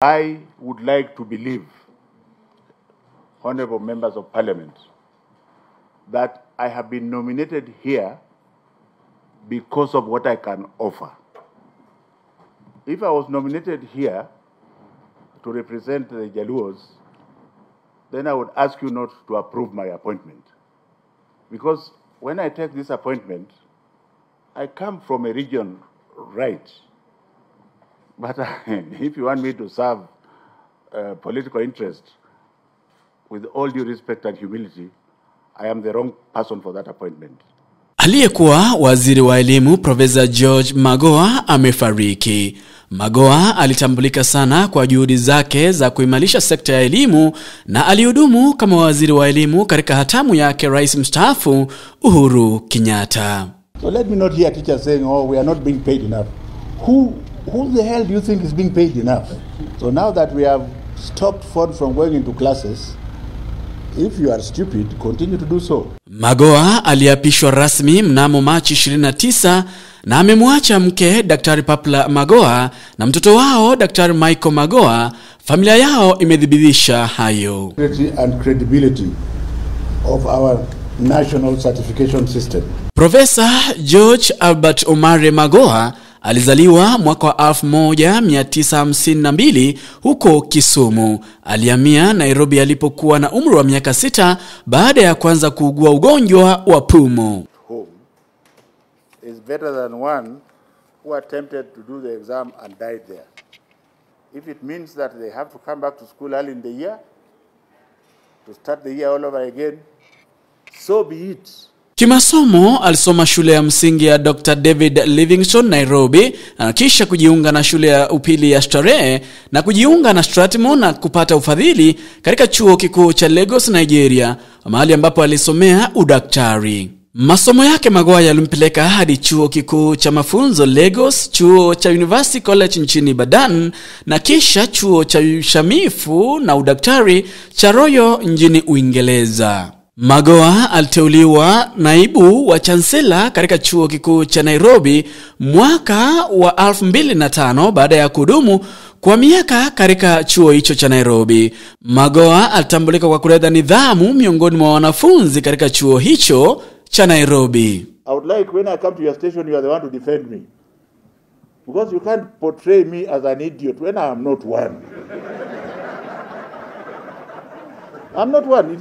I would like to believe, honorable members of parliament, that I have been nominated here because of what I can offer. If I was nominated here to represent the Jaluos, then I would ask you not to approve my appointment. Because when I take this appointment, I come from a region, right? But if you want me to serve political interest, with all due respect and humility, I am the wrong person for that appointment. Aliyekuwa waziri wa elimu Professor George Magoha amefariki. Magoha alitambulika sana kwa juhudi zake za kuimarisha sekta ya elimu na alihudumu kama waziri wa elimu katika hatamu yake Rais mstaafu Uhuru Kenyatta. So let me not hear teachers saying, oh, we are not being paid enough. Who the hell do you think is being paid enough? So now that we have stopped Ford from going into classes, if you are stupid, continue to do so. Magoha aliapishwa rasmi mnamo Machi 29 na amemwacha mke Daktari Papla Magoha na mtoto wao Daktari Michael Magoha. Familia yao imedhibitisha hayo. And credibility of our national certification system. Professor George Albert Omare Magoha alizaliwa mwaka wa 1952 huko Kisumu. Alihamia Nairobi alipokuwa na umri wa miaka 6 baada ya kuanza kuugua ugonjwa wa pumu. Home is better than one who attempted to do the exam and died there. If it means that they have to come back to school early in the year, to start the year all over again, so be it. Kimasomo alisoma shule ya msingi ya Dr. David Livingstone Nairobi, na kisha kujiunga na shule ya upili ya Starehe na kujiunga na Strathmore na kupata ufadhili katika chuo kikuu cha Lagos, Nigeria, mahali ambapo alisomea udaktari. Masomo yake Magoha yalimpeleka hadi chuo kikuu cha mafunzo Lagos, chuo cha University College nchini Ibadan na kisha chuo cha ushamifu na udaktari cha Royal nchini Uingereza. Magoha aliteuliwa naibu wa chancellor katika chuo kikuu cha Nairobi mwaka wa 2005 baada ya kudumu kwa miaka katika chuo hicho cha Nairobi. Magoha alitambulika kwa kuleta nidhamu miongoni mwa wanafunzi katika chuo hicho cha Nairobi. I would like when I come to your station, you are the one to defend me. Because you can't portray me as an idiot when I am not one. I'm not one.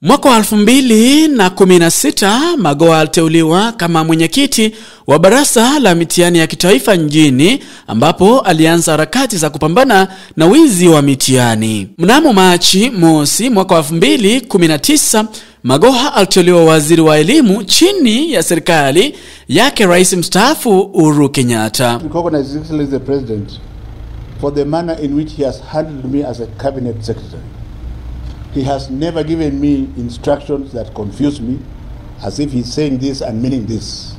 Mwaka wa 2016 Magoha aliteuliwa kama mwenyekiti wa baraza la mitihani ya kitaifa nchini, ambapo alianza harakati za kupambana na wizi wa mitihani. Mnamo Machi mosi mwaka wa 2019 Magoha aliteuliwa waziri wa elimu chini ya serikali yake Rais mstaafu Uhuru Kenyatta. Recognize the president for the manner in which he has handled me as a cabinet secretary. He has never given me instructions that confuse me, as if he's saying this and meaning this.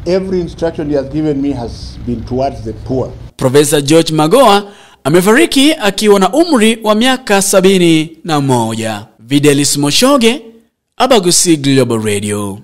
Every instruction he has given me has been towards the poor. Professor George Magoha amefariki akiwa na umri wa miaka 71. Videlis Moshoge, Abagusii Global Radio.